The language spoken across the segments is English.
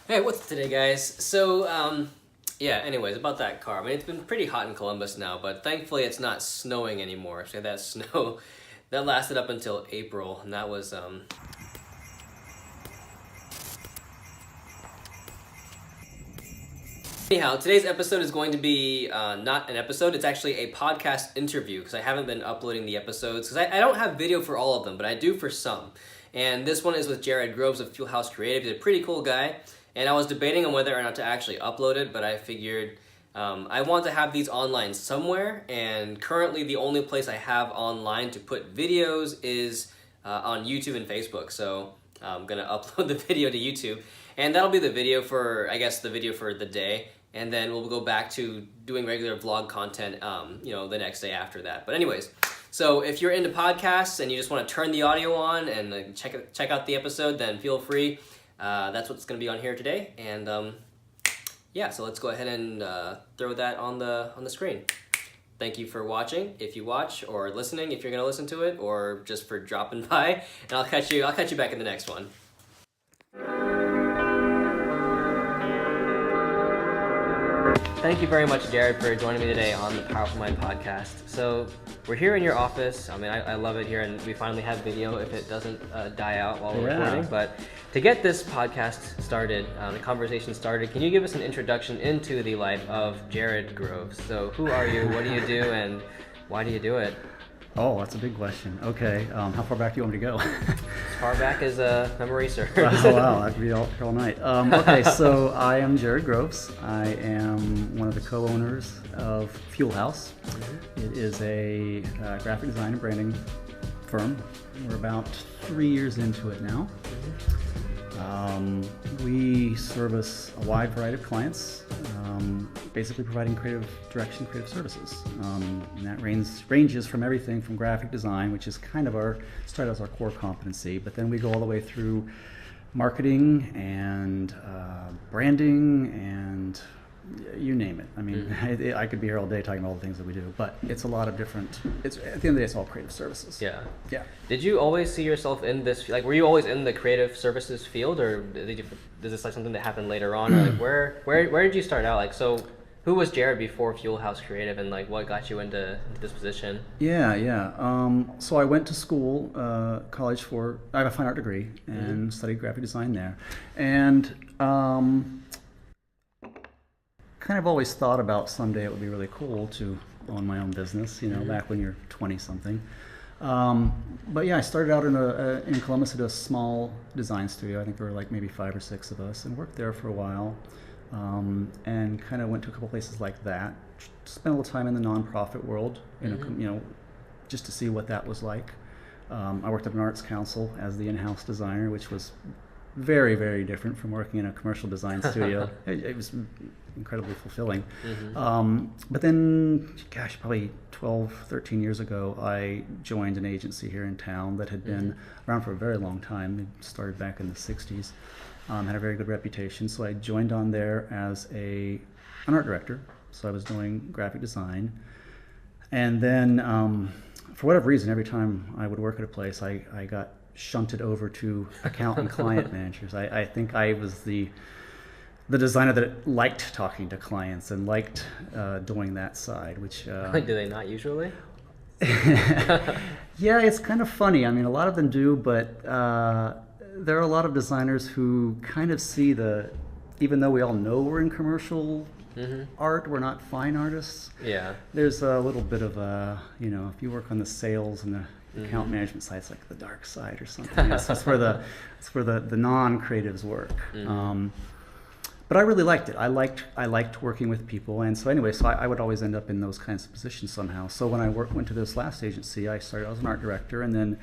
Hey, what's today, guys? So, yeah, anyways, about that car. I mean, it's been pretty hot in Columbus now, but thankfully it's not snowing anymore. So that snow, that lasted up until April, and that was, Anyhow, today's episode is going to be not an episode, it's actually a podcast interview, because I haven't been uploading the episodes, because I don't have video for all of them, but I do for some. And this one is with Jared Groves of Fuel House Creative. He's a pretty cool guy. And I was debating on whether or not to actually upload it, but I figured I want to have these online somewhere, and currently the only place I have online to put videos is on YouTube and Facebook. So I'm gonna upload the video to YouTube, and that'll be the video for, I guess, the video for the day, and then we'll go back to doing regular vlog content, the next day after that. But anyways, so if you're into podcasts and you just want to turn the audio on and check out the episode, then feel free. That's what's going to be on here today, and yeah, so let's go ahead and throw that on the screen. Thank you for watching, if you watch, or listening if you're going to listen to it, or just for dropping by, and I'll catch you back in the next one. Thank you very much, Jared, for joining me today on the Powerful Mind podcast. So we're here in your office. I mean, I love it here, and we finally have video if it doesn't die out while we're recording. But to get this podcast started, the conversation started, can you give us an introduction into the life of Jared Groves? So who are you, what do you do, and why do you do it? Oh, that's a big question. Okay, how far back do you want me to go? As far back as memory serves. Oh, wow, that could be all night. Okay, so I am Jared Groves. I am one of the co-owners of Fuel House. Mm-hmm. It is a graphic design and branding firm. We're about 3 years into it now. We service a wide variety of clients, basically providing creative direction, creative services. And that ranges from everything from graphic design, which is kind of started as our core competency, but then we go all the way through marketing and branding and you name it. I mean, I could be here all day talking about all the things that we do, but it's a lot of different, at the end of the day, it's all creative services. Yeah. Yeah. Did you always see yourself in this, like, were you always in the creative services field, or is this like something that happened later on, or like where did you start out? Like, so who was Jared before Fuel House Creative, and like what got you into this position? Yeah. So I went to school, college I have a fine art degree and studied graphic design there. And kind of always thought about someday it would be really cool to own my own business, back when you're 20-something. But yeah, I started out in Columbus at a small design studio. I think there were like maybe 5 or 6 of us, and worked there for a while. And kind of went to a couple places like that. Spent a little time in the nonprofit world, just to see what that was like. I worked at an arts council as the in-house designer, which was very, very different from working in a commercial design studio. It was incredibly fulfilling. But then, gosh, probably 12, 13 years ago, I joined an agency here in town that had been around for a very long time. It started back in the 60s. Had a very good reputation, so I joined on there as an art director. So I was doing graphic design. And then, for whatever reason, every time I would work at a place, I got shunted over to account and client managers. I think I was the designer that liked talking to clients and liked doing that side, which... Do they not usually? Yeah, it's kind of funny. I mean, a lot of them do, but there are a lot of designers who kind of see even though we all know we're in commercial art, we're not fine artists. Yeah. There's a little bit of if you work on the sales and the account management side, it's like the dark side or something. That's where the non-creatives work. But I really liked it. I liked working with people, and so anyway, I would always end up in those kinds of positions somehow. So when I went to this last agency, I started as an art director, and then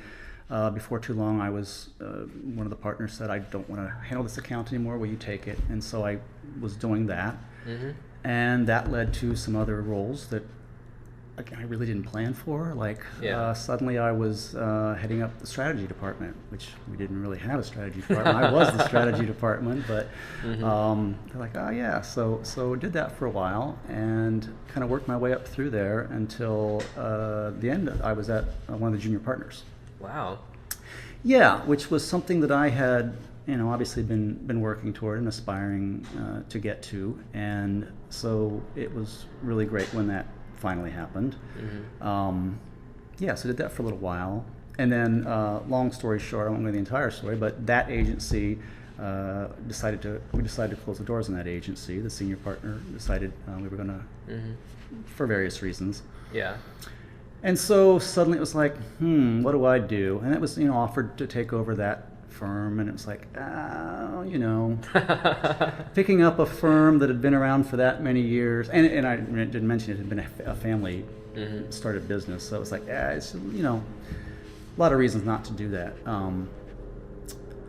before too long, I was one of the partners said, "I don't want to handle this account anymore. Will you take it?" And so I was doing that, and that led to some other roles that I really didn't plan for. Suddenly I was heading up the strategy department, which we didn't really have a strategy department. I was the strategy department, but they're like, oh yeah. So did that for a while and kind of worked my way up through there until the end. I was at one of the junior partners. Wow. Yeah, which was something that I had obviously been working toward and aspiring to get to, and so it was really great when that finally happened. So I did that for a little while, and then long story short, I won't go into the entire story, but that agency we decided to close the doors on that agency. The senior partner decided we were going to, for various reasons. Yeah. And so suddenly it was like, what do I do? And it was, offered to take over that firm, and it was like, picking up a firm that had been around for that many years, and I didn't mention it had been a family started business, so it was like, it's, a lot of reasons not to do that.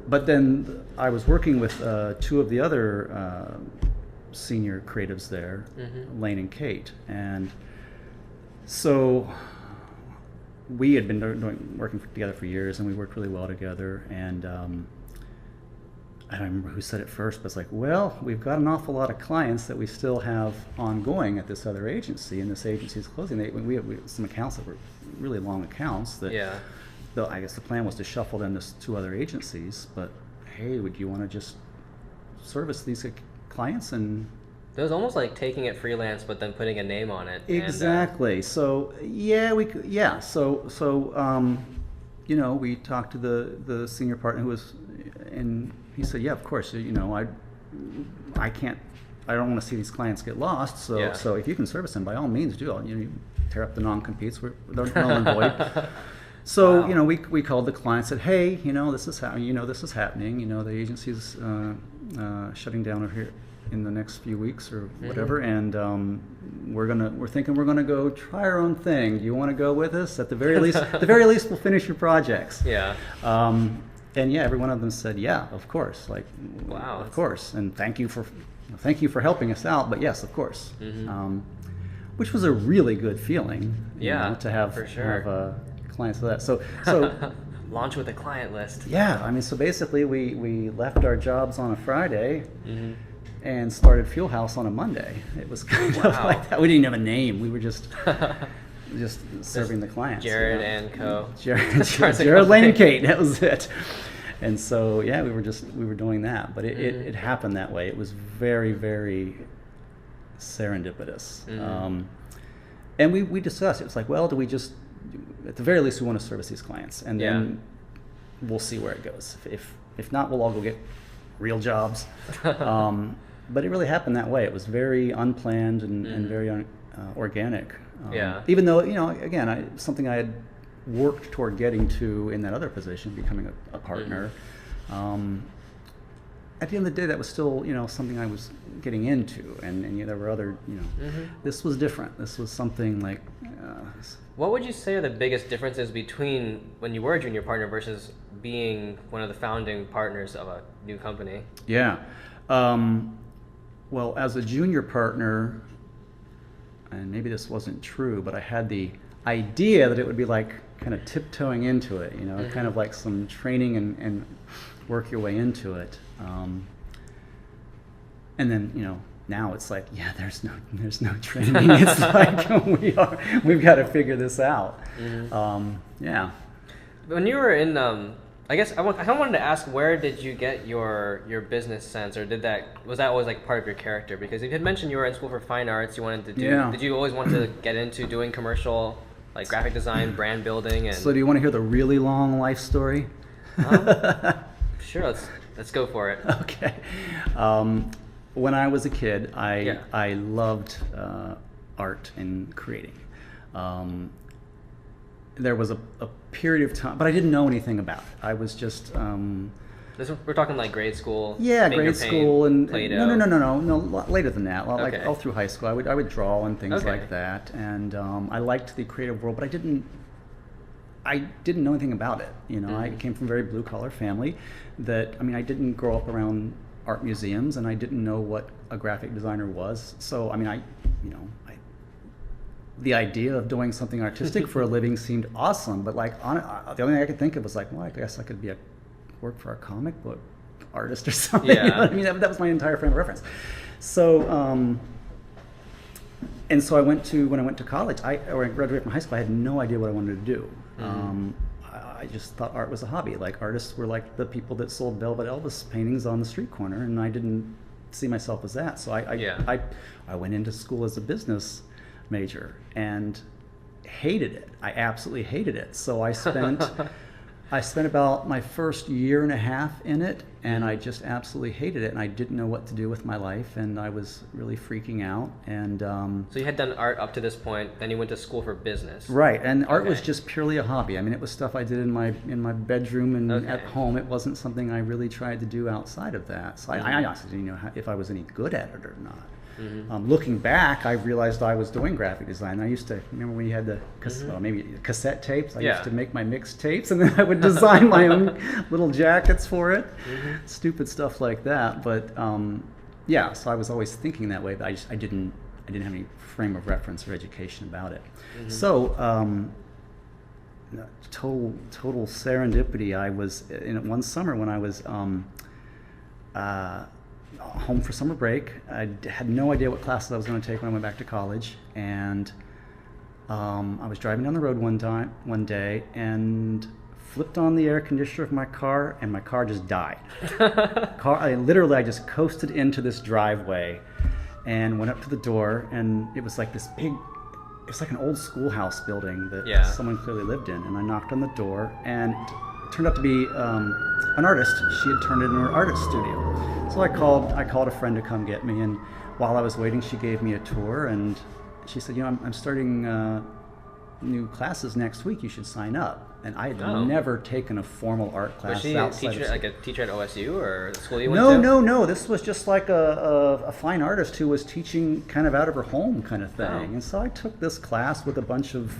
But then I was working with two of the other senior creatives there, Lane and Kate, and so we had been working together for years, and we worked really well together. And I don't remember who said it first, but it's like, well, we've got an awful lot of clients that we still have ongoing at this other agency, and this agency is closing. We have some accounts that were really long accounts that, though I guess the plan was to shuffle them to two other agencies, but hey, would you want to just service these clients? And it was almost like taking it freelance, but then putting a name on it. Exactly. So we talked to the senior partner who was, and he said, yeah, of course, I can't, I don't want to see these clients get lost. So if you can service them, by all means do. You tear up the non-competes. They're null and void. So we called the client, said, hey, this is happening. The agency's shutting down over here in the next few weeks or whatever, and we're thinking we're gonna go try our own thing. Do you want to go with us? At the very least, we'll finish your projects. Yeah. And every one of them said, yeah, of course. Like, wow, of course, and thank you for helping us out. But yes, of course. Which was a really good feeling. To have for sure. have clients of that. So launch with a client list. Yeah, I mean, so basically we left our jobs on a Friday. And started Fuel House on a Monday. It was kind of like that. We didn't have a name. We were just serving the clients. Jared and Co. Jared, Lane, and Kate. That was it. And so we were doing that. But it happened that way. It was very, very serendipitous. And we discussed. It was like, well, do we just, at the very least, we want to service these clients, and then we'll see where it goes. If not, we'll all go get real jobs. But it really happened that way. It was very unplanned and very organic. Even though, again, something I had worked toward getting to in that other position, becoming a partner. At the end of the day, that was still, something I was getting into, and there were other, this was different. This was something like. What would you say are the biggest differences between when you were a junior partner versus being one of the founding partners of a new company? Yeah. Well, as a junior partner, and maybe this wasn't true, but I had the idea that it would be like kind of tiptoeing into it, kind of like some training and work your way into it. And then, now it's like, there's no training. It's like we've got to figure this out. When you were in, I guess I kind of wanted to ask, where did you get your business sense, or was that always like part of your character? Because you had mentioned you were in school for fine arts. You wanted to do. Did you always want to get into doing commercial, like graphic design, brand building? And so, do you want to hear the really long life story? Sure, let's go for it. Okay. When I was a kid, I loved art and creating. There was a period of time, but I didn't know anything about it. I was just. We're talking like grade school. Yeah, grade school and Play-Doh. No, later than that. Like Okay. all through high school, I would draw and things Okay. like that, and I liked the creative world, but I didn't know anything about it. I came from a very blue collar family. I didn't grow up around art museums, and I didn't know what a graphic designer was. So the idea of doing something artistic for a living seemed awesome, but the only thing I could think of was like, well, I guess I could work for a comic book artist or something. Yeah. You know what I mean? That was my entire frame of reference. So, and so when I went to college, or I graduated from high school, I had no idea what I wanted to do. I just thought art was a hobby. Like artists were like the people that sold Velvet Elvis paintings on the street corner, and I didn't see myself as that. So I went into school as a business major and hated it. I absolutely hated it. So I spent about my first year and a half in it, and I just absolutely hated it, and I didn't know what to do with my life, and I was really freaking out. And so you had done art up to this point, then you went to school for business. Right, and art was just purely a hobby. I mean, it was stuff I did in my bedroom and at home. It wasn't something I really tried to do outside of that. So I honestly didn't know if I was any good at it or not. Looking back, I realized I was doing graphic design. I used to remember when you had the maybe cassette tapes. I used to make my mixed tapes, and then I would design my own little jackets for it. Stupid stuff like that. But so I was always thinking that way, but I didn't have any frame of reference or education about it. So total serendipity. I was in it one summer when I was home for summer break. I had no idea what classes I was going to take when I went back to college, and I was driving down the road one day and flipped on the air conditioner of my car, and my car just died. I just coasted into this driveway and went up to the door, and it was like this big, it was like an old schoolhouse building that someone clearly lived in, and I knocked on the door, and it turned out to be an artist. She had turned it into an artist studio. So I called a friend to come get me, and while I was waiting, she gave me a tour, and she said, I'm starting new classes next week. You should sign up. And I had never taken a formal art class. Was she a teacher at OSU or the school you went to? No. This was just like a fine artist who was teaching kind of out of her home kind of thing. And so I took this class with a bunch of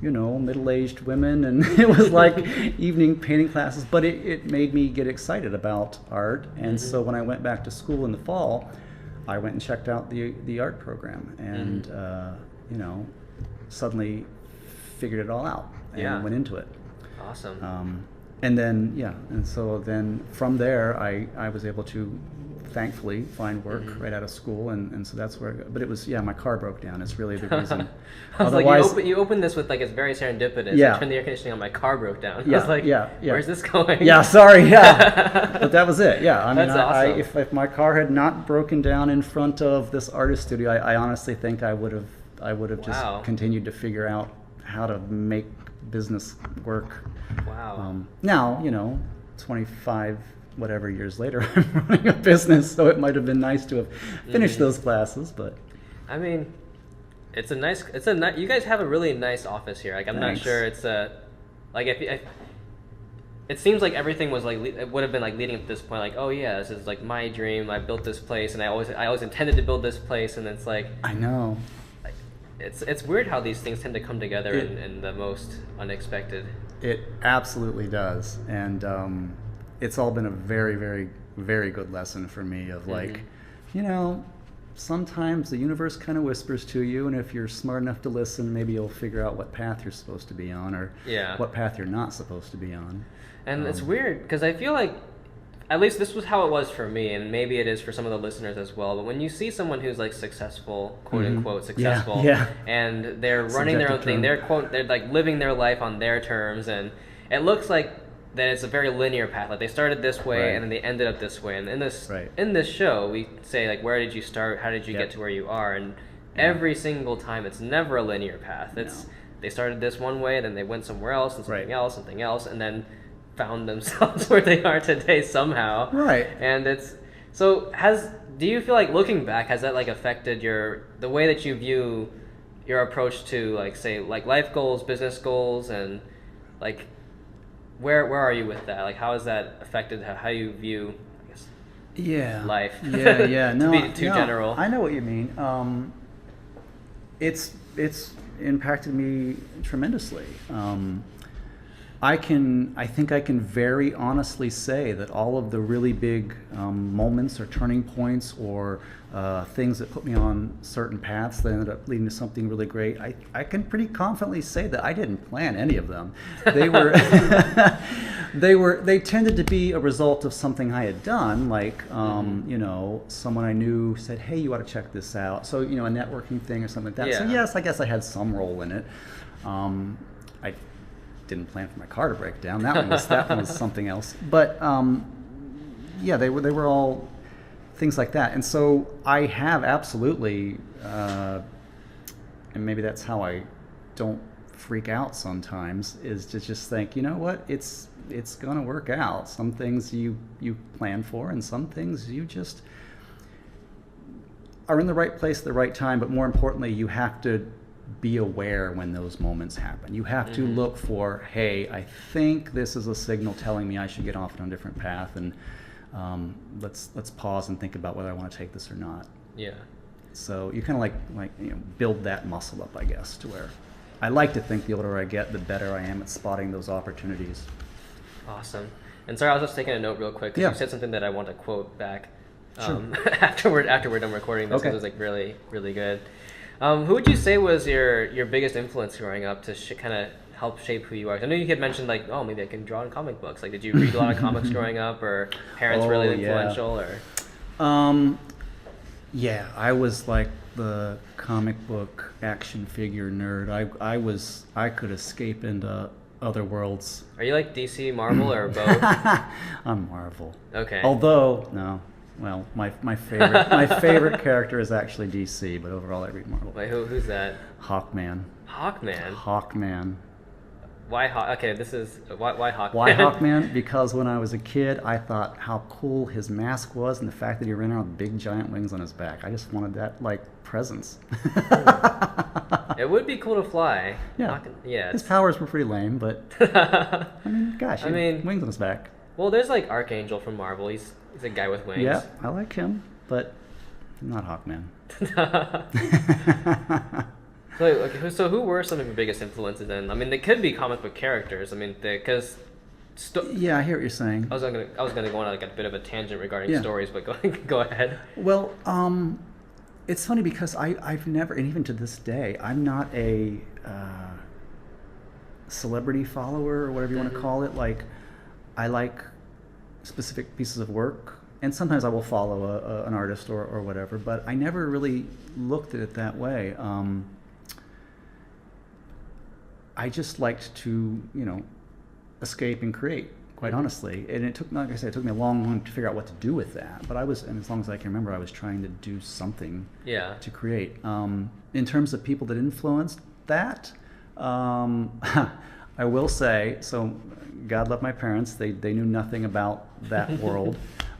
middle-aged women, and it was like evening painting classes, but it made me get excited about art. And so when I went back to school in the fall, I went and checked out the art program, and suddenly figured it all out and went into it. Awesome. And so then from there, I was able to thankfully find work right out of school, and so that's where. But it was my car broke down. It's really the reason. I was like, you opened this with like it's very serendipitous. I turned the air conditioning on, my car broke down. I was like, where's this going? Yeah, sorry. Yeah, but that was it. Yeah, I mean, that's awesome. If my car had not broken down in front of this artist studio, I honestly think I would have just continued to figure out how to make business work. Wow. Now 25 whatever years later, I'm running a business, so it might have been nice to have finished those classes, but I mean, you guys have a really nice office here. Like, I'm not sure it's it seems like everything was like, it would have been like leading up to this point, like, oh yeah, this is like my dream. I built this place, and I always intended to build this place, and it's like, I know. It's weird how these things tend to come together in the most unexpected. It absolutely does, and it's all been a very, very, very good lesson for me of like, sometimes the universe kind of whispers to you, and if you're smart enough to listen, maybe you'll figure out what path you're supposed to be on, or what path you're not supposed to be on. And it's weird because I feel like, at least this was how it was for me, and maybe it is for some of the listeners as well, but when you see someone who's like successful, quote unquote successful, and they're running their own thing, they're like living their life on their terms, and it looks like that it's a very linear path. Like, they started this way and then they ended up this way. And in this show, we say like, where did you start? How did you get to where you are? And every single time, it's never a linear path. They started this one way, then they went somewhere else, and something else, and then found themselves where they are today somehow. Right. And do you feel like, looking back, has that like affected the way that you view your approach to, like, say, like life goals, business goals, and like, where are you with that? Like, how has that affected how you view, I guess, life? Yeah. No, to be too general. I know what you mean. It's impacted me tremendously. I think I can very honestly say that all of the really big moments or turning points or things that put me on certain paths that ended up leading to something really great, I can pretty confidently say that I didn't plan any of them. They were they tended to be a result of something I had done, like someone I knew said, hey, you ought to check this out. So a networking thing or something like that. So yes, I guess I had some role in it. didn't plan for my car to break down. That one was something else. But yeah, they were all things like that. And so I have absolutely, and maybe that's how I don't freak out sometimes, is to just think, you know what, it's gonna work out. Some things you plan for, and some things you just are in the right place at the right time. But more importantly, you have to be aware when those moments happen. You have to look for, hey, I think this is a signal telling me I should get off on a different path, and let's pause and think about whether I want to take this or not. Yeah. So you kind of like build that muscle up, I guess, to where I like to think the older I get, the better I am at spotting those opportunities. Awesome. And sorry, I was just taking a note real quick, because you said something that I want to quote back Sure. after we're done recording this, because it was like really, really good. Who would you say was your biggest influence growing up to kind of help shape who you are? I know you had mentioned like, oh, maybe I can draw in comic books. Like, did you read a lot of comics growing up, or parents really influential? Or yeah, I was like the comic book action figure nerd. I could escape into other worlds. Are you like DC, Marvel, or both? I'm Marvel. Okay. Although no. Well, my favorite character is actually DC, but overall I read Marvel. Wait, who's that? Hawkman. Hawkman? Hawkman. Why Okay, this is... Why Hawkman? Why Hawkman? Because when I was a kid, I thought how cool his mask was, and the fact that he ran around with big giant wings on his back. I just wanted that, like, presence. It would be cool to fly. Yeah. Yeah. His powers were pretty lame, but... I mean, gosh, he had wings on his back. Well, there's, like, Archangel from Marvel. He's a guy with wings. Yeah, I like him, but not Hawkman. So who were some of your biggest influences then? I mean, they could be comic book characters. I mean, because... yeah, I hear what you're saying. I was gonna go on like a bit of a tangent regarding stories, but go ahead. Well, it's funny because I've never, and even to this day, I'm not a celebrity follower or whatever you want to call it. Like, I like specific pieces of work, and sometimes I will follow an artist or whatever, but I never really looked at it that way. I just liked to, escape and create, quite honestly. And it took, like I said, it took me a long time to figure out what to do with that. But and as long as I can remember, I was trying to do something to create. In terms of people that influenced that, I will say, so God love my parents, they knew nothing about that world.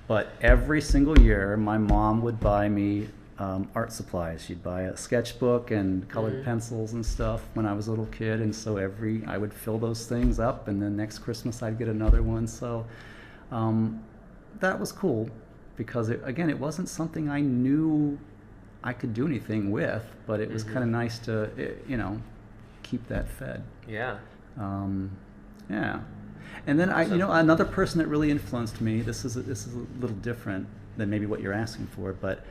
But every single year, my mom would buy me art supplies. She'd buy a sketchbook and colored pencils and stuff when I was a little kid, and so I would fill those things up, and then next Christmas I'd get another one. So that was cool, because it wasn't something I knew I could do anything with, but it was kind of nice to keep that fed. Yeah. Yeah. And then another person that really influenced me. This is a little different than maybe what you're asking for, but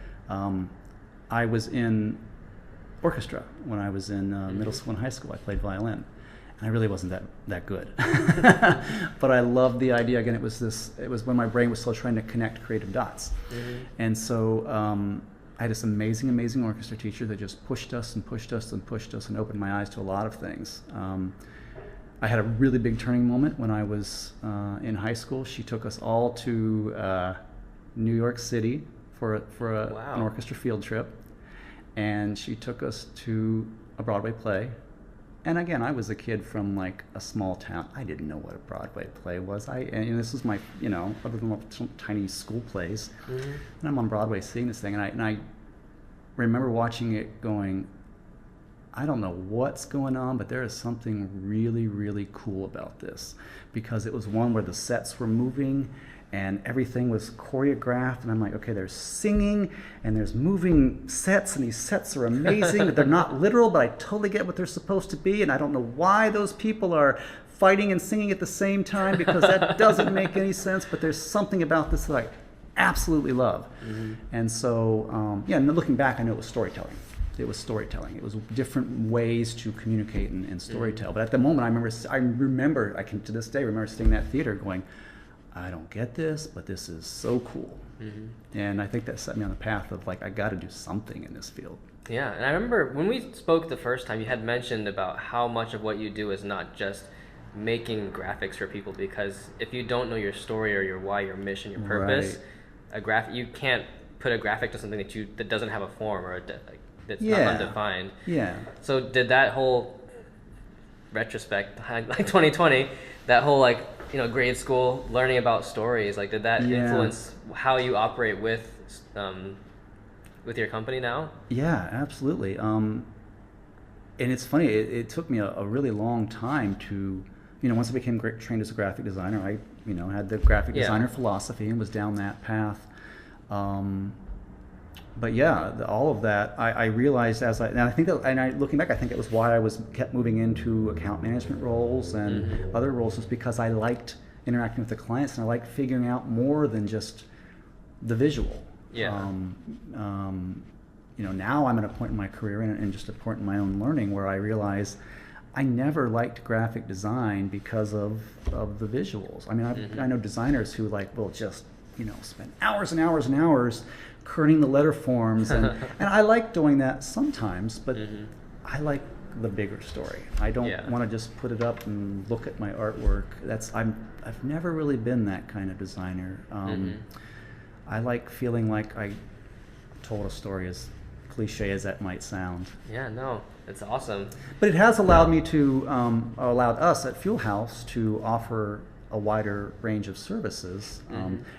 I was in orchestra when I was in middle school and high school. I played violin, and I really wasn't that good. But I loved the idea. Again, it was when my brain was still trying to connect creative dots. And so I had this amazing orchestra teacher that just pushed us and pushed us and pushed us and opened my eyes to a lot of things. I had a really big turning moment when I was in high school. She took us all to New York City for an orchestra field trip, and she took us to a Broadway play. And again, I was a kid from like a small town. I didn't know what a Broadway play was. And this was my, other than some tiny school plays. And I'm on Broadway seeing this thing, and I remember watching it going, I don't know what's going on, but there is something really, really cool about this, because it was one where the sets were moving and everything was choreographed, and I'm like, okay, there's singing and there's moving sets, and these sets are amazing. They're not literal, but I totally get what they're supposed to be, and I don't know why those people are fighting and singing at the same time, because that doesn't make any sense, but there's something about this that I absolutely love. And so, and looking back, I know it was storytelling. It was storytelling. It was different ways to communicate and storytell. But at the moment, I can to this day remember sitting in that theater going, I don't get this, but this is so cool. And I think that set me on the path of like, I got to do something in this field. Yeah, and I remember when we spoke the first time, you had mentioned about how much of what you do is not just making graphics for people, because if you don't know your story or your why, your mission, your purpose, you can't put a graphic to something that doesn't have a form or that's not undefined. Yeah. So did that whole retrospect, like 2020, that whole like, you know, grade school learning about stories, like did that influence how you operate with your company now? Yeah, absolutely. And it's funny, it took me a really long time to, you know, once I became trained as a graphic designer, I, you know, had the graphic designer philosophy and was down that path. But yeah, all of that, I realized and I think that, and looking back, I think it was why I kept moving into account management roles and other roles, was because I liked interacting with the clients and I liked figuring out more than just the visual. Yeah. You know, now I'm at a point in my career and just a point in my own learning where I realize I never liked graphic design because of the visuals. I mean, I know designers who will just, you know, spend hours and hours and hours kerning the letter forms, and I like doing that sometimes, but I like the bigger story. I don't want to just put it up and look at my artwork. I've never really been that kind of designer. I like feeling like I told a story, as cliche as that might sound. Yeah, no, it's awesome. But it has allowed me to, allowed us at Fuel House to offer a wider range of services.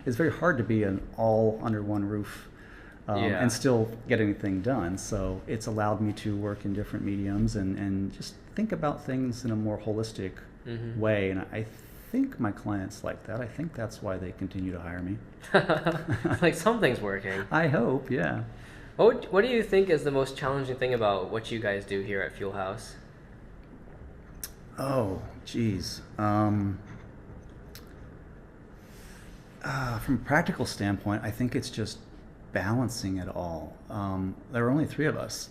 It's very hard to be an all under one roof and still get anything done. So it's allowed me to work in different mediums and just think about things in a more holistic way. And I think my clients like that. I think that's why they continue to hire me. Like something's working. I hope, yeah. What do you think is the most challenging thing about what you guys do here at Fuel House? Oh, geez. From a practical standpoint, I think it's just balancing it all. There were only 3 of us,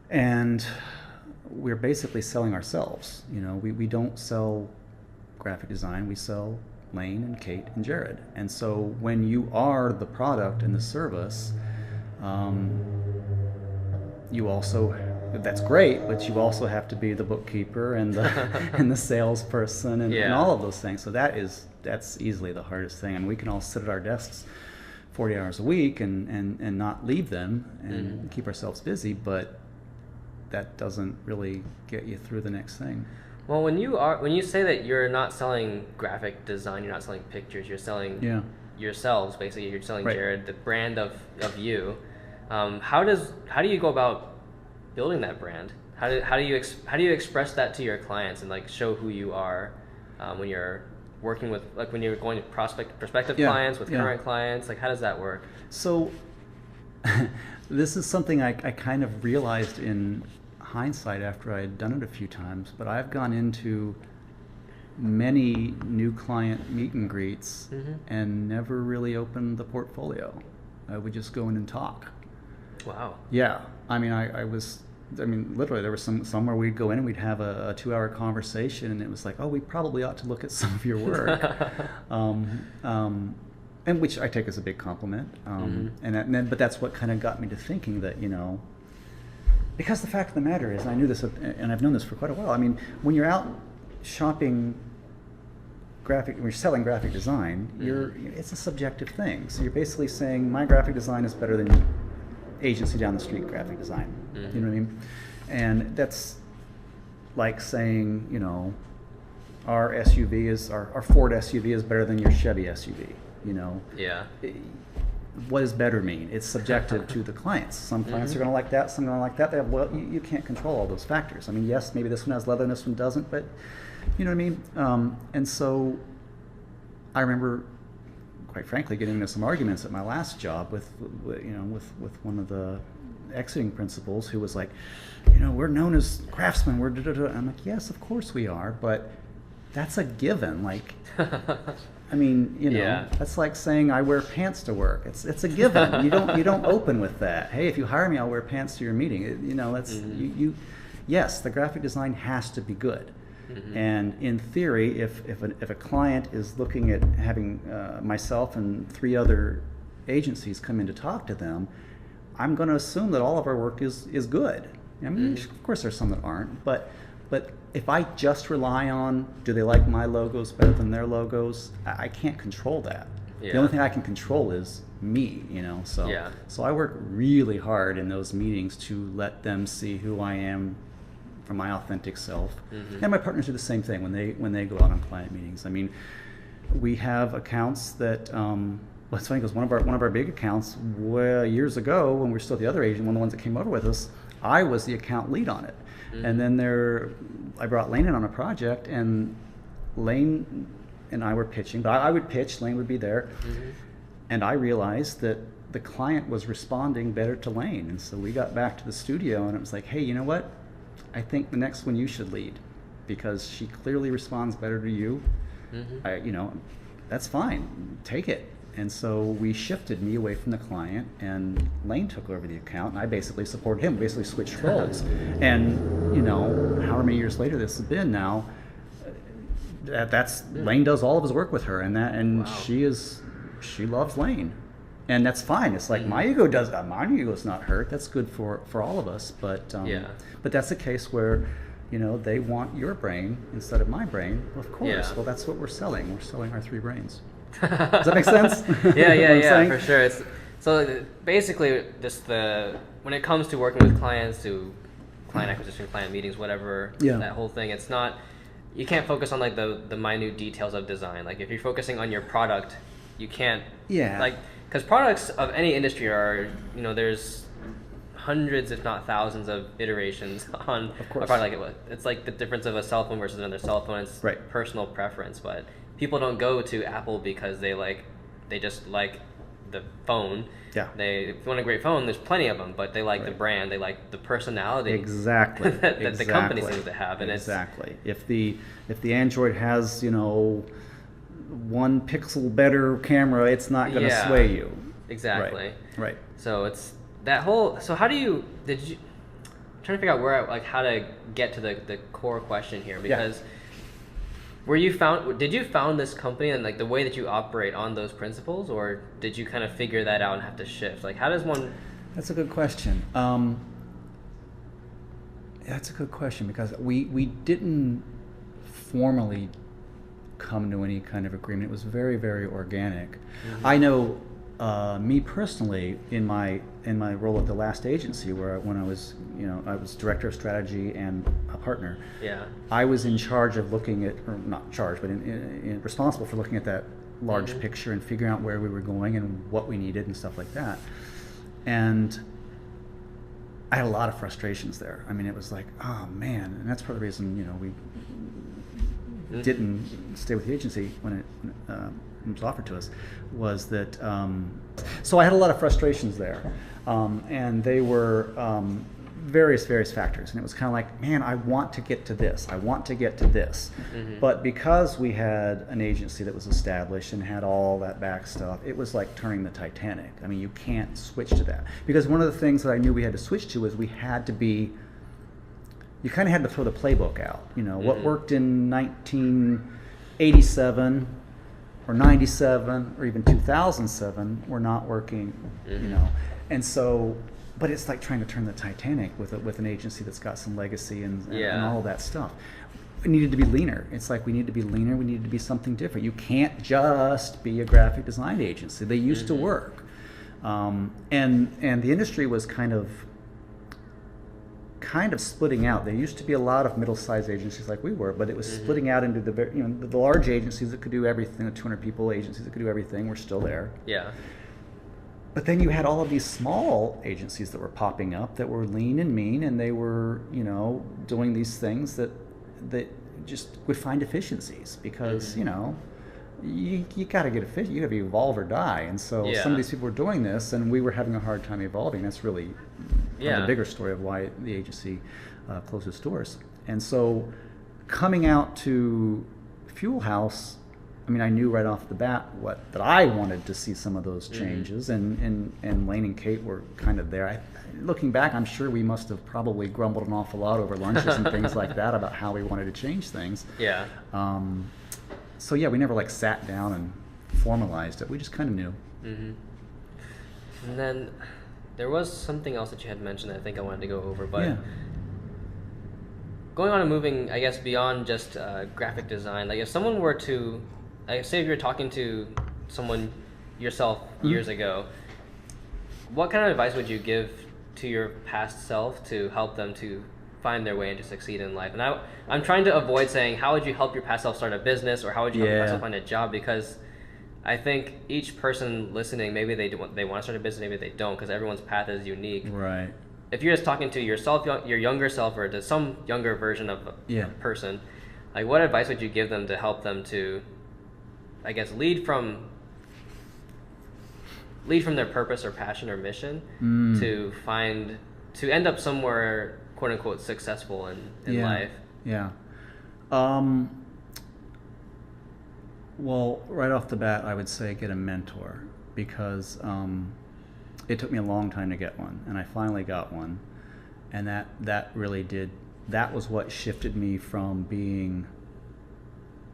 and we're basically selling ourselves. You know, we don't sell graphic design, we sell Lane and Kate and Jared. And so when you are the product and the service, you also, that's great, but you also have to be the bookkeeper and the and the salesperson and all of those things. So that's easily the hardest thing. I mean, we can all sit at our desks 40 hours a week and not leave them and keep ourselves busy, but that doesn't really get you through the next thing. Well, when you say that you're not selling graphic design, you're not selling pictures, you're selling yourselves, basically. You're selling Jared, the brand of you. How do you go about building that brand? How do you express that to your clients and show who you are when you're working with, when you're going to prospective clients with current clients? How does that work? So this is something I kind of realized in hindsight after I had done it a few times, but I've gone into many new client meet and greets and never really opened the portfolio. I would just go in and talk. Wow. Yeah. I mean, literally there was somewhere we'd go in and we'd have a 2-hour conversation, and it was like, oh, we probably ought to look at some of your work. And which I take as a big compliment. But that's what kind of got me to thinking that, because the fact of the matter is, I knew this, and I've known this for quite a while. I mean, when you're out shopping when you're selling graphic design, it's a subjective thing. So you're basically saying my graphic design is better than agency down the street graphic design. You know what I mean? And that's like saying, our Ford SUV is better than your Chevy SUV. Yeah. What does better mean? It's subjective to the clients. Some clients are going to like that, some are going to like that. Well, you can't control all those factors. I mean, yes, maybe this one has leather and this one doesn't, but you know what I mean? And so I remember, quite frankly, getting into some arguments at my last job with one of the exiting principals who was like, we're known as craftsmen. We're da-da-da. I'm like, yes, of course we are, but that's a given. I mean, that's like saying I wear pants to work. It's a given. You don't open with that. Hey, if you hire me, I'll wear pants to your meeting. That's yes, the graphic design has to be good. And in theory, if a client is looking at having myself and 3 other agencies come in to talk to them, I'm going to assume that all of our work is good. I mean, of course, there's some that aren't, but But if I just rely on, do they like my logos better than their logos? I can't control that. Yeah. The only thing I can control is me, you know. So Yeah. so I work really hard in those meetings to let them see who I am from my authentic self. And my partners do the same thing when they go out on client meetings. I mean, we have accounts that what's funny because one of our big accounts, well, years ago when we were still at the other agent, one of the ones that came over with us, I was the account lead on it. And then I brought Lane in on a project, and Lane and I were pitching, but I would pitch, Lane would be there, and I realized that the client was responding better to Lane, and so we got back to the studio, and it was like, hey, you know what? I think the next one you should lead, because she clearly responds better to you. You know, that's fine, take it. And so we shifted me away from the client, and Lane took over the account, and I basically supported him, basically switched roles. And, you know, however many years later this has been now, Lane does all of his work with her, and she loves Lane. And that's fine. It's like my ego's not hurt. That's good for all of us. But but that's a case where, you know, they want your brain instead of my brain. Of course. Yeah. Well, that's what we're selling. We're selling our 3 brains. Does that make sense? Yeah, for sure. So basically, just when it comes to working with clients, to client acquisition, client meetings, whatever, that whole thing, it's not, you can't focus on like the minute details of design. Like if you're focusing on your product, you can't, like, because products of any industry are, you know, there's hundreds, if not thousands, of iterations on a product. Like it's like the difference of a cell phone versus another cell phone. It's personal preference, but people don't go to Apple because they just like the phone. If you want a great phone, there's plenty of them, but they like the brand, they like the personality that the company seems to have. And if the Android has, you know, 1 pixel better camera, it's not going to sway you. Right. So it's that whole. So how do you? I'm trying to figure out how to get to the core question here, because. Did you found this company and like the way that you operate on those principles, or did you kind of figure that out and have to shift? Like, how does one? That's a good question. That's a good question, because we didn't formally come to any kind of agreement. It was very, very organic. I know me personally, in my role at the last agency, when I was, you know, I was director of strategy and a partner. I was in charge of looking at, or not charged, but responsible for looking at that large picture and figuring out where we were going and what we needed and stuff like that. And I had a lot of frustrations there. I mean, it was like, oh man, and that's part of the reason, you know, we didn't stay with the agency when it was offered to us, was that, so I had a lot of frustrations there, and they were various factors, and it was kind of like, man, I want to get to this, but because we had an agency that was established and had all that back stuff, it was like turning the Titanic. I mean, you can't switch to that, because one of the things that I knew we had to switch to is you kind of had to throw the playbook out. You know, what worked in 1987 or 97 or even 2007 were not working, you know. And so, but it's like trying to turn the Titanic with an agency that's got some legacy and all of that stuff. We needed to be leaner. It's like we need to be leaner. We needed to be something different. You can't just be a graphic design agency. They used to work. And the industry was kind of splitting out. There used to be a lot of middle-sized agencies like we were, but it was splitting out into the large agencies that could do everything, the 200 people agencies that could do everything were still there. But then you had all of these small agencies that were popping up that were lean and mean, and they were, you know, doing these things that just would find efficiencies, because, you know, you got to get efficient. You have to evolve or die. And so some of these people were doing this, and we were having a hard time evolving. That's really the bigger story of why the agency closed its doors. And so coming out to Fuel House, I mean, I knew right off the bat that I wanted to see some of those changes, and Lane and Kate were kind of there. Looking back, I'm sure we must have probably grumbled an awful lot over lunches and things like that about how we wanted to change things. So we never like sat down and formalized it. We just kind of knew. And then there was something else that you had mentioned that I think I wanted to go over, but going on and moving, I guess, beyond just graphic design, like if someone were to, like say if you were talking to someone yourself years ago, what kind of advice would you give to your past self to help them to find their way and to succeed in life? And I'm trying to avoid saying, how would you help your past self start a business, or how would you help your past self find a job? Because I think each person listening, maybe they want to start a business, maybe they don't, because everyone's path is unique. Right. If you're just talking to yourself, your younger self, or to some younger version of a person, like what advice would you give them to help them to, I guess, lead from their purpose or passion or mission to end up somewhere, quote unquote, successful in life? Yeah. Well, right off the bat, I would say get a mentor, because it took me a long time to get one, and I finally got one, and that really did. That was what shifted me from being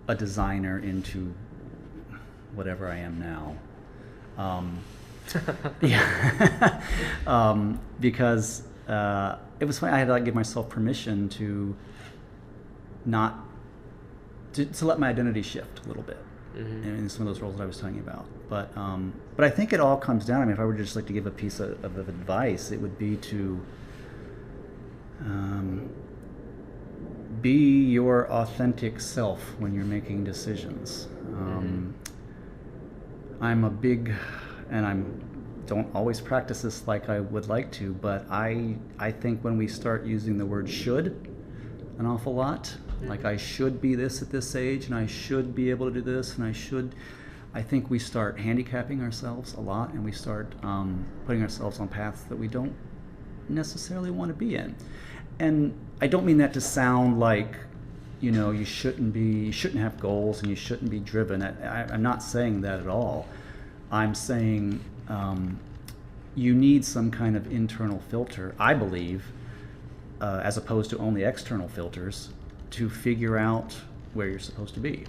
a designer into whatever I am now. Because it was funny. I had to give myself permission to let my identity shift a little bit in some of those roles that I was telling you about. But I think it all comes down. I mean, if I were just to give a piece of advice, it would be to be your authentic self when you're making decisions. I'm a big, and don't always practice this like I would like to, but I think when we start using the word should an awful lot, like I should be this at this age, and I should be able to do this, and I think we start handicapping ourselves a lot, and we start putting ourselves on paths that we don't necessarily want to be in. And I don't mean that to sound like, you shouldn't have goals and you shouldn't be driven. I'm not saying that at all. I'm saying you need some kind of internal filter, I believe, as opposed to only external filters, to figure out where you're supposed to be.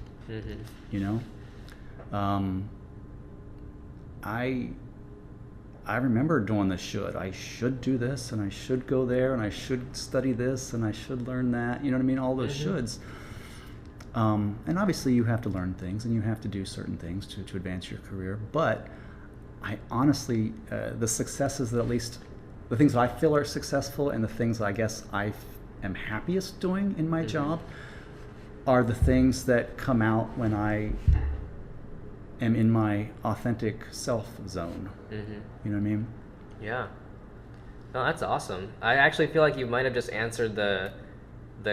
I remember doing the should. I should do this, and I should go there, and I should study this, and I should learn that. You know what I mean? All those shoulds. And obviously you have to learn things, and you have to do certain things to advance your career. But I honestly, the successes that, at least the things that I feel are successful, and the things that I guess I am happiest doing in my job, are the things that come out when I am in my authentic self zone. You know what I mean? Yeah. No, that's awesome. I actually feel like you might have just answered the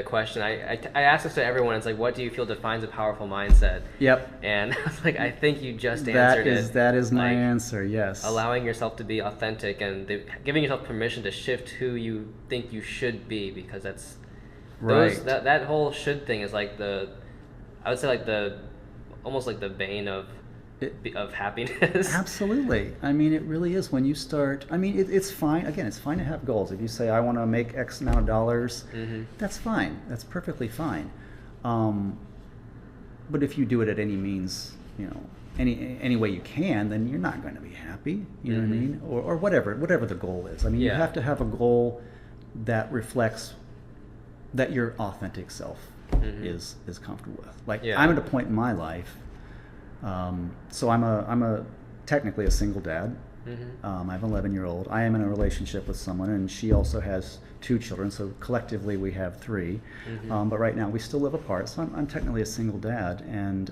question. I ask this to everyone. It's like, what do you feel defines a powerful mindset? Yep. And I was like, I think you just answered it. That is my answer, yes. Allowing yourself to be authentic and giving yourself permission to shift who you think you should be, because that's right. That whole should thing is like I would say like almost like the bane of happiness. Absolutely. I mean, it really is. When you start, I mean, it's fine. Again, it's fine to have goals. If you say, I want to make X amount of dollars, that's fine. That's perfectly fine. But if you do it at any means, any way you can, then you're not going to be happy. You know what I mean? Or whatever the goal is. I mean, you have to have a goal that reflects that your authentic self is comfortable with. Like, I'm at a point in my life. So I'm technically a single dad. I have an 11-year-old. I am in a relationship with someone, and she also has 2 children. So collectively we have 3. But right now we still live apart. So I'm technically a single dad, and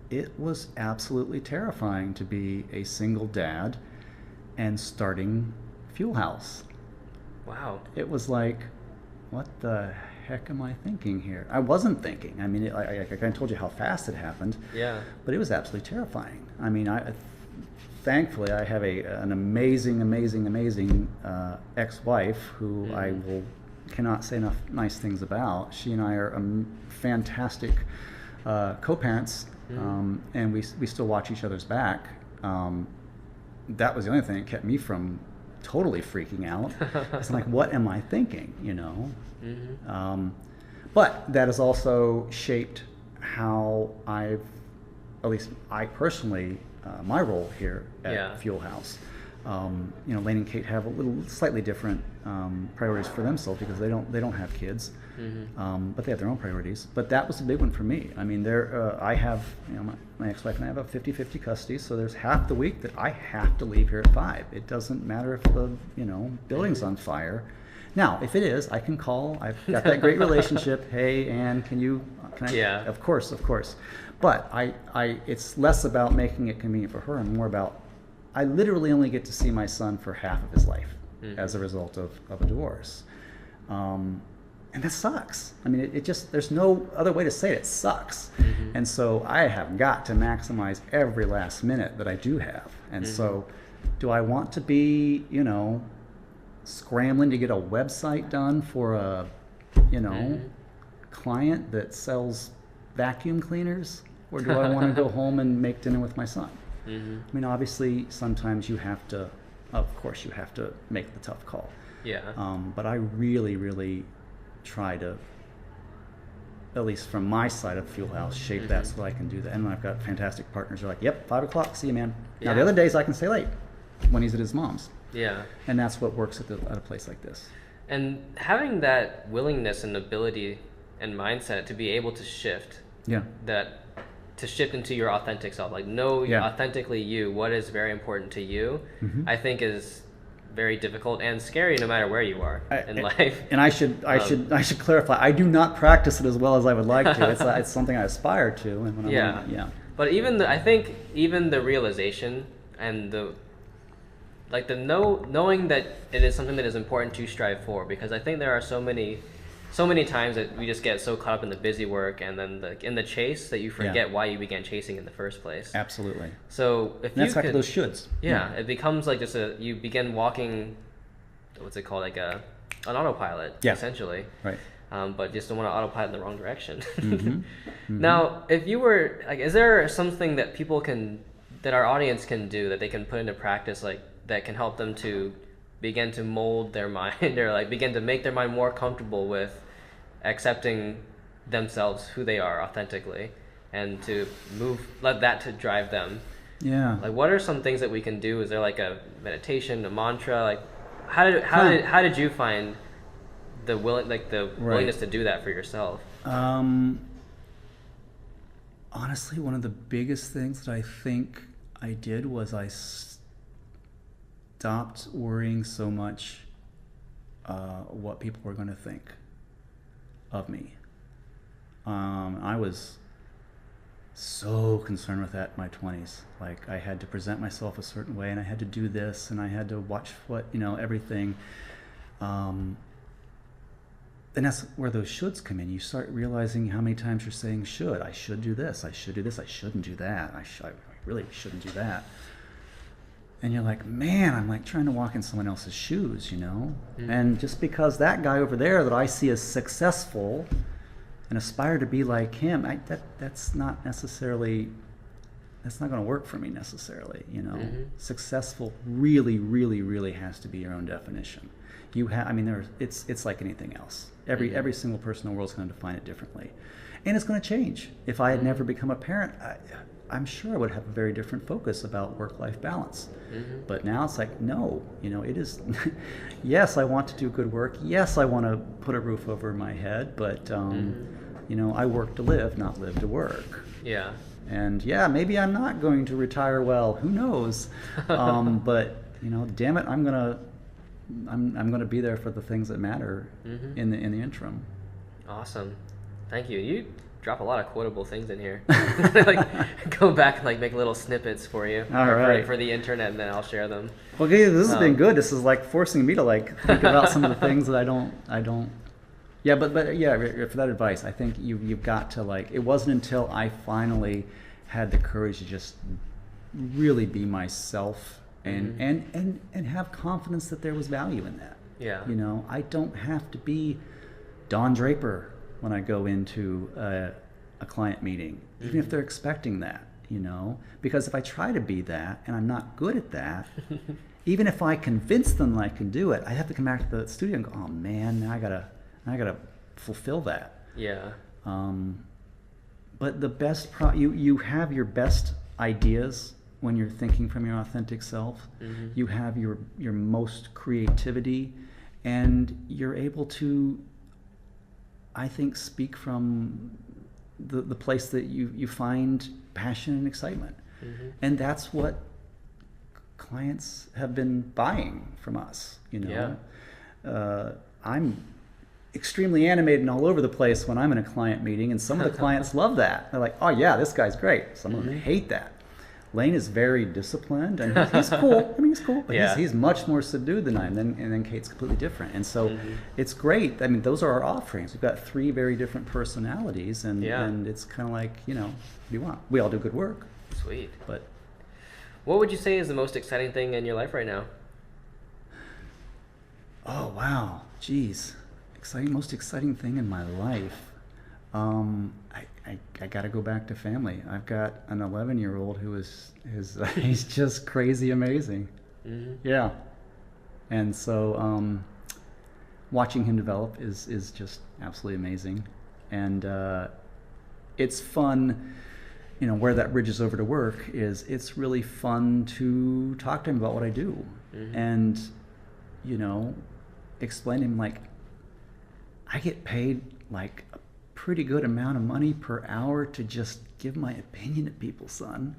it was absolutely terrifying to be a single dad and starting Fuel House. Wow. It was like, what the heck am I thinking here? I wasn't thinking. I mean, I kind of told you how fast it happened. Yeah. But it was absolutely terrifying. I mean, thankfully I have an amazing ex-wife who I cannot say enough nice things about. She and I are fantastic co-parents, and we still watch each other's back. That was the only thing that kept me from totally freaking out. It's like, what am I thinking? But that has also shaped how at least I personally, my role here at Fuel House. Lane and Kate have a little slightly different priorities for themselves because they don't have kids, but they have their own priorities. But that was a big one for me. I mean, I have, my ex-wife and I have a 50-50 custody, so there's half the week that I have to leave here at 5. It doesn't matter if the building's on fire. Now, if it is, I can call. I've got that great relationship. Hey, Ann, can I? Yeah. Of course. But it's less about making it convenient for her and more about, I literally only get to see my son for half of his life as a result of a divorce. And that sucks. I mean, there's no other way to say it. It sucks. And so I have got to maximize every last minute that I do have. And so do I want to be, scrambling to get a website done for a, client that sells vacuum cleaners? Or do I want to go home and make dinner with my son? I mean, obviously, sometimes you have to make the tough call. Yeah. But I really, really try to, at least from my side of Fuel House, shape that so that I can do that. And I've got fantastic partners who are like, yep, 5 o'clock, see you, man. Yeah. Now, the other days I can stay late when he's at his mom's. Yeah. And that's what works at a place like this. And having that willingness and ability and mindset to be able to shift. Yeah. To shift into your authentic self, like know authentically you, what is very important to you, I think is very difficult and scary no matter where you are in life. And I should clarify, I do not practice it as well as I would like to. It's something I aspire to. And when But I think even the realization and knowing that it is something that is important to strive for, because I think there are so many times that we just get so caught up in the busy work and then in the chase that you forget why you began chasing in the first place. Absolutely. So that's back to those shoulds. Yeah, it becomes like you begin walking, what's it called, like an autopilot, essentially. Right. But just don't want to autopilot in the wrong direction. Now, if you were like, is there something that that our audience can do that they can put into practice, like that can help them to begin to mold their mind or like begin to make their mind more comfortable with accepting themselves, who they are authentically, and to let that to drive them? Yeah. Like, what are some things that we can do? Is there like a meditation, a mantra? Like, how did you find the willingness to do that for yourself? Honestly, one of the biggest things that I think I did was I stopped worrying so much what people were going to think of me. I was so concerned with that in my 20s. Like, I had to present myself a certain way, and I had to do this, and I had to watch everything. And that's where those shoulds come in. You start realizing how many times you're saying should. I should do this. I should do this. I shouldn't do that. I really shouldn't do that. And you're like, man, I'm like trying to walk in someone else's shoes, And just because that guy over there that I see as successful and aspire to be like him, that's not necessarily, that's not going to work for me necessarily, Successful really, really, really has to be your own definition. It's like anything else. Every single person in the world is going to define it differently. And it's going to change. If I had never become a parent, I'm sure I would have a very different focus about work-life balance. But now it's like, no, it is, yes, I want to do good work. Yes, I want to put a roof over my head, but, I work to live, not live to work. Yeah. And maybe I'm not going to retire well, who knows? But, damn it, I'm going to be there for the things that matter in the interim. Awesome. Thank you. You drop a lot of quotable things in here. Go back and make little snippets for you. All right. For the internet, and then I'll share them. Okay, this has been good. This is forcing me to think about some of the things that I don't. Yeah, but for that advice, I think you've got to it wasn't until I finally had the courage to just really be myself and have confidence that there was value in that. Yeah. I don't have to be Don Draper when I go into a client meeting, even if they're expecting that, because if I try to be that and I'm not good at that, even if I convince them that I can do it, I have to come back to the studio and go, oh man, now I gotta fulfill that. Yeah. But the best you have your best ideas when you're thinking from your authentic self. Mm-hmm. You have your most creativity, and you're able to, I think, speak from the place that you find passion and excitement. Mm-hmm. And that's what clients have been buying from us, you know. Yeah. I'm extremely animated and all over the place when I'm in a client meeting, and some of the clients love that. They're like, oh yeah, this guy's great. Some of them hate that. Lane is very disciplined, and he's cool. I mean, he's cool, but Yeah. he's much more subdued than I am. And then Kate's completely different. And so it's great. I mean, those are our offerings. We've got 3 very different personalities, and it's kind of like, you know, what do you want? We all do good work. Sweet. But What would you say is the most exciting thing in your life right now? oh wow, geez, most exciting thing in my life. I got to go back to family. I've got an 11-year-old who he's just crazy amazing. Mm-hmm. Yeah, and so watching him develop is just absolutely amazing, and it's fun. You know, where that bridges over to work is it's really fun to talk to him about what I do, and you know, explain to him, like, I get paid like a pretty good amount of money per hour to just give my opinion to people, son.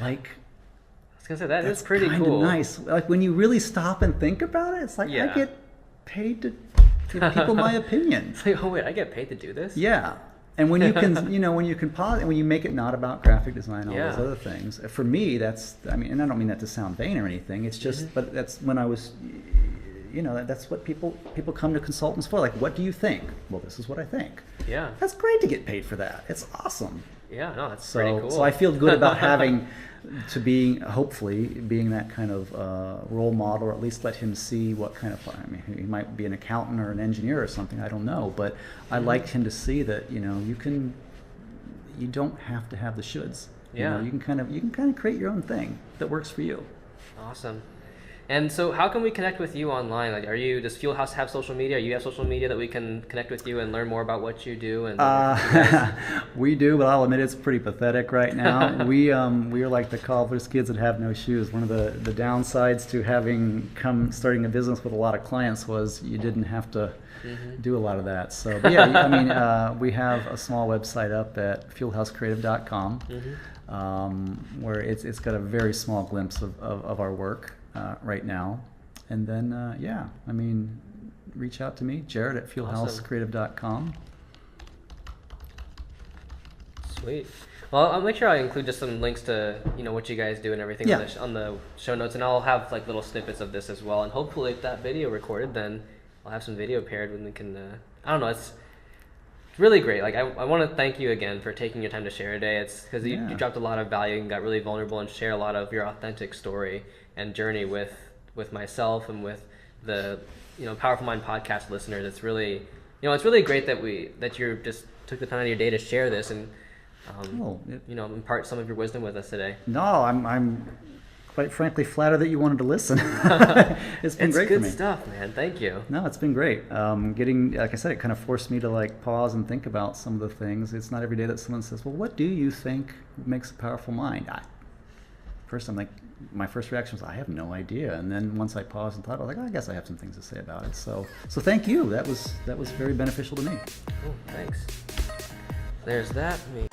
Like, I was gonna say that's is pretty kinda cool. nice. Like, when you really stop and think about it, it's like, Yeah. I get paid to give people my opinion. It's like, oh wait, I get paid to do this? Yeah. And when you can, you know, when you can pause, and when you make it not about graphic design and all Yeah. those other things, for me, that's, I mean, and I don't mean that to sound vain or anything. It's just, but that's when I was, you know, that's what people come to consultants for. Like, what do you think? Well, this is what I think. Yeah. That's great to get paid for that. It's awesome. Yeah, no, that's So, pretty cool. so I feel good about having hopefully being that kind of role model, or at least let him see what kind of, I mean, he might be an accountant or an engineer or something, I don't know, but I like him to see that, you know, you don't have to have the shoulds. Yeah. You know, you can kind of create your own thing that works for you. Awesome. And so how can we connect with you online? Like, does Fuel House have social media? Or you have social media that we can connect with you and learn more about what you do? And We do, but I'll admit it's pretty pathetic right now. We are like the cobbler's kids that have no shoes. One of the downsides to starting a business with a lot of clients was you didn't have to do a lot of that. So, but yeah, I mean, we have a small website up at fuelhousecreative.com, where it's got a very small glimpse of our work right now. And then, yeah, I mean, reach out to me, Jared at fuelhousecreative.com. Sweet. Well, I'll make sure I include just some links to, you know, what you guys do and everything Yeah. on the show notes, and I'll have like little snippets of this as well. And hopefully, if that video recorded, then I'll have some video paired when we can. I don't know. It's really great. Like, I want to thank you again for taking your time to share today. It's because you dropped a lot of value and got really vulnerable and shared a lot of your authentic story and journey with myself and with the, you know, Powerful Mind podcast listeners. It's really, you know, it's really great that you just took the time out of your day to share this and you know, impart some of your wisdom with us today. No, I'm quite frankly flattered that you wanted to listen. It's been great for me. It's good stuff, man. Thank you. No, it's been great. Getting, like I said, it kind of forced me to like pause and think about some of the things. It's not every day that someone says, well, what do you think makes a powerful mind? First, I'm like, my first reaction was, I have no idea. And then once I paused and thought, I was like, I guess I have some things to say about it. So thank you. That was very beneficial to me. Oh, thanks. There's that. Let me